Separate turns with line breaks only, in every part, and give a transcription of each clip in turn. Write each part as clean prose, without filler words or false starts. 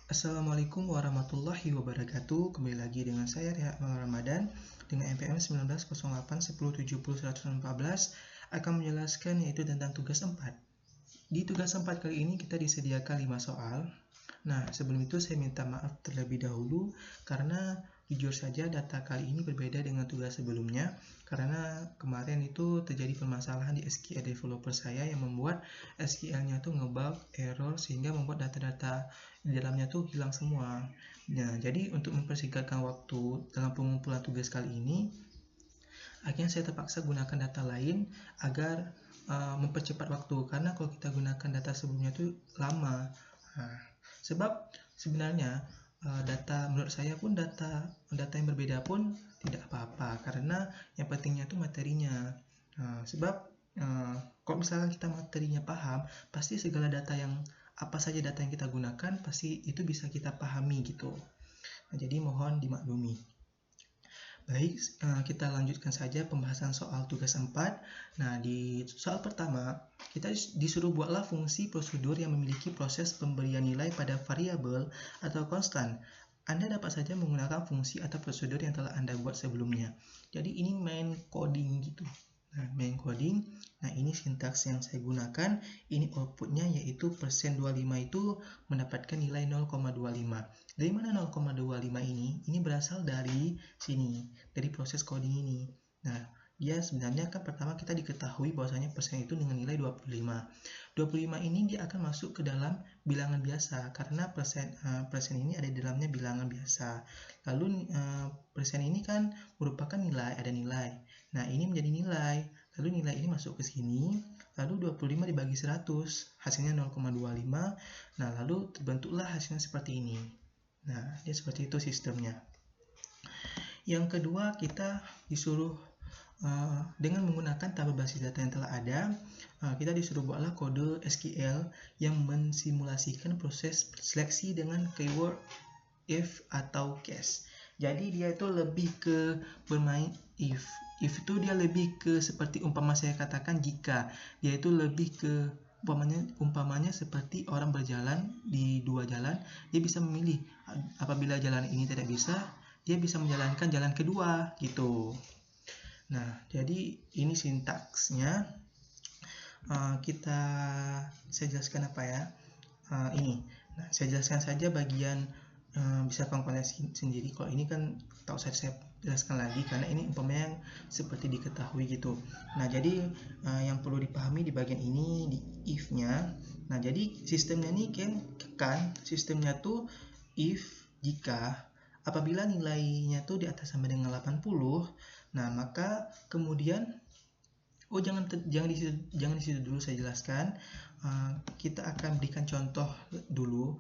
Assalamualaikum warahmatullahi wabarakatuh. Kembali lagi dengan saya Rehat Ramadan dengan NPM 190810701114 akan menjelaskan yaitu tentang tugas 4. Di tugas 4 kali ini kita disediakan 5 soal. Nah, sebelum itu saya minta maaf terlebih dahulu karena jujur saja data kali ini berbeda dengan tugas sebelumnya karena kemarin itu terjadi permasalahan di SQL developer saya yang membuat SQL-nya tuh ngebug, error sehingga membuat data-data di dalamnya tuh hilang semua. Nah, jadi untuk mempersingkatkan waktu dalam pengumpulan tugas kali ini, akhirnya saya terpaksa gunakan data lain agar mempercepat waktu, karena kalau kita gunakan data sebelumnya itu lama. Sebab sebenarnya data menurut saya pun data yang berbeda pun tidak apa-apa, karena yang pentingnya itu materinya. Sebab kalau misalkan kita materinya paham, pasti segala data yang apa saja data yang kita gunakan pasti itu bisa kita pahami gitu. Nah, jadi mohon dimaklumi. Baik, kita lanjutkan saja pembahasan soal tugas 4. Nah, di soal pertama, kita disuruh buatlah fungsi prosedur yang memiliki proses pemberian nilai pada variabel atau konstan. Anda dapat saja menggunakan fungsi atau prosedur yang telah Anda buat sebelumnya. Jadi ini main coding gitu. Nah, main coding. Nah, ini sintaks yang saya gunakan. Ini outputnya yaitu %25 itu mendapatkan nilai 0,25. Dari mana 0,25 ini? Ini berasal dari sini, dari proses coding ini. Nah, dia sebenarnya kan pertama kita diketahui bahwasanya persen itu dengan nilai 25. 25 ini dia akan masuk ke dalam bilangan biasa karena persen ini ada di dalamnya bilangan biasa. Lalu persen ini kan merupakan nilai, ada nilai. Nah, ini menjadi nilai. Lalu nilai ini masuk ke sini. Lalu 25 dibagi 100, hasilnya 0,25. Nah, lalu terbentuklah hasilnya seperti ini. Nah, dia seperti itu sistemnya. Yang kedua, kita disuruh dengan menggunakan tabel basis data yang telah ada, kita disuruh buatlah kode SQL yang mensimulasikan proses seleksi dengan keyword if atau case. Jadi dia itu lebih ke bermain if. If itu dia lebih ke seperti umpama saya katakan jika. Dia itu lebih ke umpamanya seperti orang berjalan di dua jalan, dia bisa memilih apabila jalan ini tidak bisa, dia bisa menjalankan jalan kedua gitu. Nah, jadi ini sintaksnya. Saya jelaskan apa ya? Ini. Nah, saya jelaskan saja bagian bisa komponen sendiri. Kalau ini kan tak usah saya jelaskan lagi karena ini umpamanya seperti diketahui gitu. Nah, jadi yang perlu dipahami di bagian ini di if-nya. Nah, jadi sistemnya ini kan sistemnya tuh if jika apabila nilainya tuh di atas sama dengan 80. Nah, maka kemudian jangan di situ dulu saya jelaskan. Kita akan berikan contoh dulu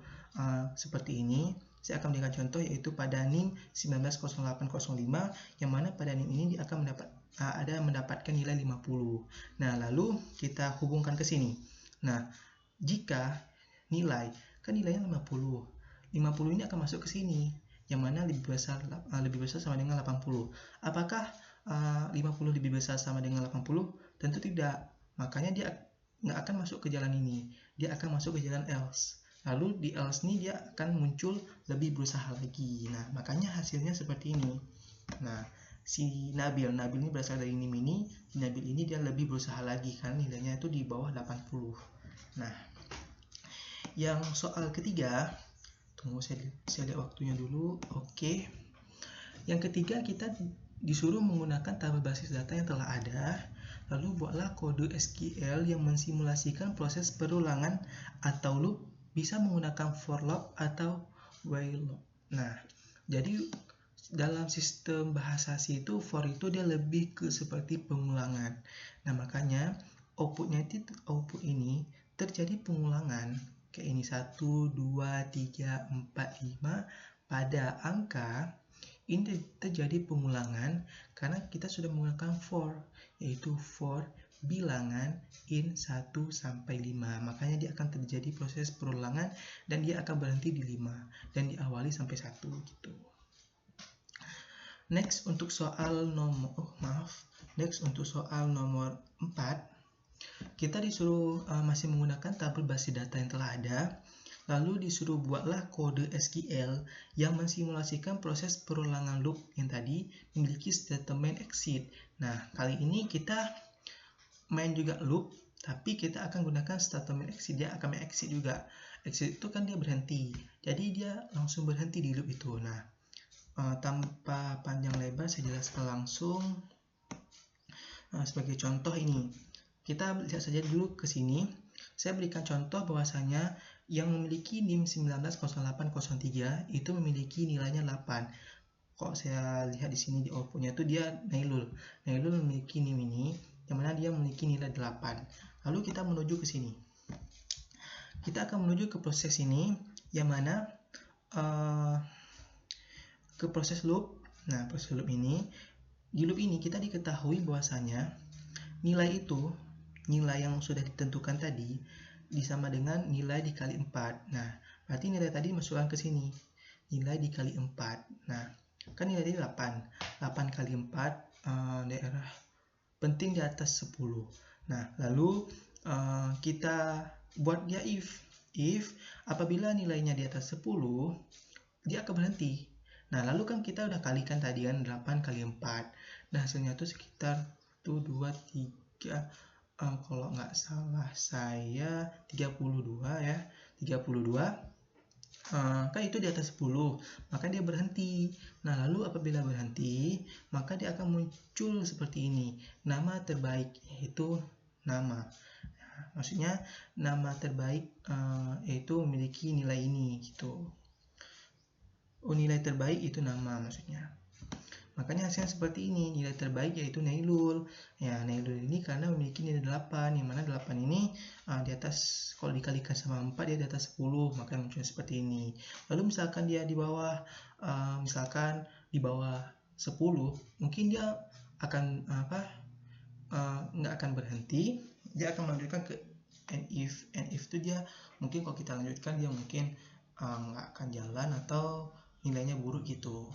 seperti ini. Saya akan berikan contoh yaitu pada NIM 190805 yang mana pada NIM ini dia akan mendapatkan nilai 50. Nah, lalu kita hubungkan ke sini. Nah, jika nilainya 50. 50 ini akan masuk ke sini yang mana lebih besar sama dengan 80. Apakah 50 lebih besar sama dengan 80? Tentu tidak. Makanya dia nggak akan masuk ke jalan ini. Dia akan masuk ke jalan else. Lalu di else ini dia akan muncul lebih berusaha lagi. Nah, makanya hasilnya seperti ini. Nah, si Nabil ini berasal dari NIM ini. Nabil ini dia lebih berusaha lagi karena nilainya itu di bawah 80. Nah, yang soal ketiga, tunggu saya lihat waktunya dulu. Oke. Yang ketiga, kita disuruh menggunakan tabel basis data yang telah ada, lalu buatlah kode SQL yang mensimulasikan proses perulangan atau loop, bisa menggunakan for loop atau while loop. Nah, jadi dalam sistem bahasa C itu for itu dia lebih ke seperti pengulangan. Nah, makanya output ini terjadi pengulangan kayak ini 1, 2, 3, 4, 5 pada angka. Ini terjadi pengulangan karena kita sudah menggunakan for, yaitu for bilangan in 1 sampai 5. Makanya dia akan terjadi proses perulangan dan dia akan berhenti di 5 dan diawali sampai 1 gitu. Next untuk soal nomor 4, kita disuruh masih menggunakan tabel basis data yang telah ada. lalu disuruh buatlah kode SQL yang mensimulasikan proses perulangan loop yang tadi memiliki statement exit. Nah, kali ini kita main juga loop, tapi kita akan gunakan statement exit. Dia akan main exit juga. Exit itu kan dia berhenti, jadi dia langsung berhenti di loop itu. Nah, tanpa panjang lebar saya jelaskan langsung. Sebagai contoh ini, kita lihat saja dulu ke sini. Saya berikan contoh bahwasanya yang memiliki NIM 190803 itu memiliki nilainya 8. Kok saya lihat di sini di outputnya itu dia Nailul. Nailul memiliki NIM ini, yang mana dia memiliki nilai 8. Lalu kita menuju ke sini. Kita akan menuju ke proses ini, yang mana ke proses loop. Nah, proses loop ini, di loop ini kita diketahui bahwasanya nilai yang sudah ditentukan tadi disama dengan nilai dikali 4. Nah, berarti nilai tadi masukkan ke sini. Nilai dikali 4. Nah, kan nilai tadi 8. 8 kali 4 daerah penting di atas 10. Nah, lalu kita buat dia if apabila nilainya di atas 10, dia akan berhenti. Nah, lalu kan kita udah kalikan tadi kan 8 kali 4. Nah, hasilnya tuh sekitar 2, 3, kalau nggak salah saya 32 ya. 32. Kan itu di atas 10, maka dia berhenti. Nah, lalu apabila berhenti, maka dia akan muncul seperti ini. Nama terbaik, yaitu nama. Maksudnya nama terbaik yaitu memiliki nilai ini gitu. Nilai terbaik itu nama maksudnya. Makanya hasilnya seperti ini, nilai terbaik yaitu Nailul. Ya, Nailul ini karena memiliki nilai 8, yang mana 8 ini di atas, kalau dikalikan sama 4 dia di atas 10, maka munculnya seperti ini. Lalu misalkan dia di bawah, di bawah 10, mungkin dia akan nggak akan berhenti, dia akan melanjutkan ke and if itu dia mungkin kalau kita lanjutkan dia mungkin nggak akan jalan atau nilainya buruk gitu.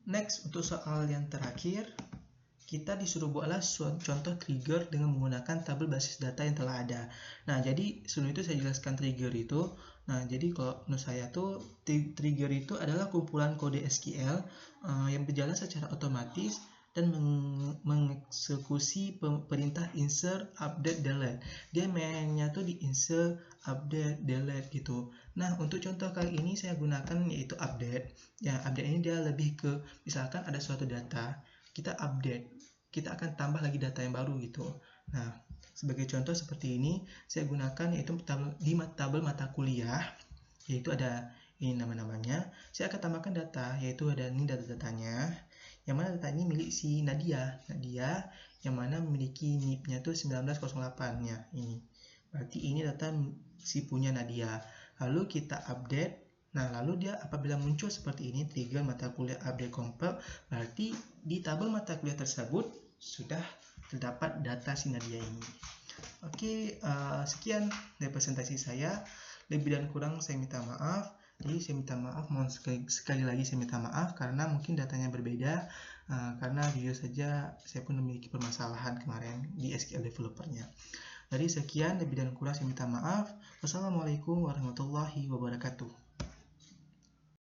Next, untuk soal yang terakhir, kita disuruh buatlah contoh trigger dengan menggunakan tabel basis data yang telah ada. Nah, jadi sebelum itu saya jelaskan trigger itu. Nah, jadi kalau menurut saya tuh trigger itu adalah kumpulan kode SQL yang berjalan secara otomatis dan mengeksekusi perintah insert, update, delete. Dia mainnya tuh di insert, update, delete gitu. Nah, untuk contoh kali ini saya gunakan yaitu update. Ya, update ini dia lebih ke misalkan ada suatu data, kita update, kita akan tambah lagi data yang baru gitu. Nah, sebagai contoh seperti ini, saya gunakan yaitu tabel mata kuliah, yaitu ada ini nama-namanya. Saya akan tambahkan data, yaitu ada ini data-datanya, yang mana data ini milik si Nadia, yang mana memiliki NIP-nya itu 1908-nya ini. Berarti ini data si punya Nadia. Lalu kita update. Nah, lalu dia apabila muncul seperti ini, trigger mata kuliah update compile, berarti di tabel mata kuliah tersebut sudah terdapat data si Nadia ini. Oke, sekian dari presentasi saya. Lebih dan kurang saya minta maaf. Jadi saya minta maaf, mohon sekali lagi saya minta maaf karena mungkin datanya berbeda, karena jujur saja saya pun memiliki permasalahan kemarin di SQL developernya. Jadi sekian, lebih dan kurang saya minta maaf. Wassalamualaikum warahmatullahi wabarakatuh.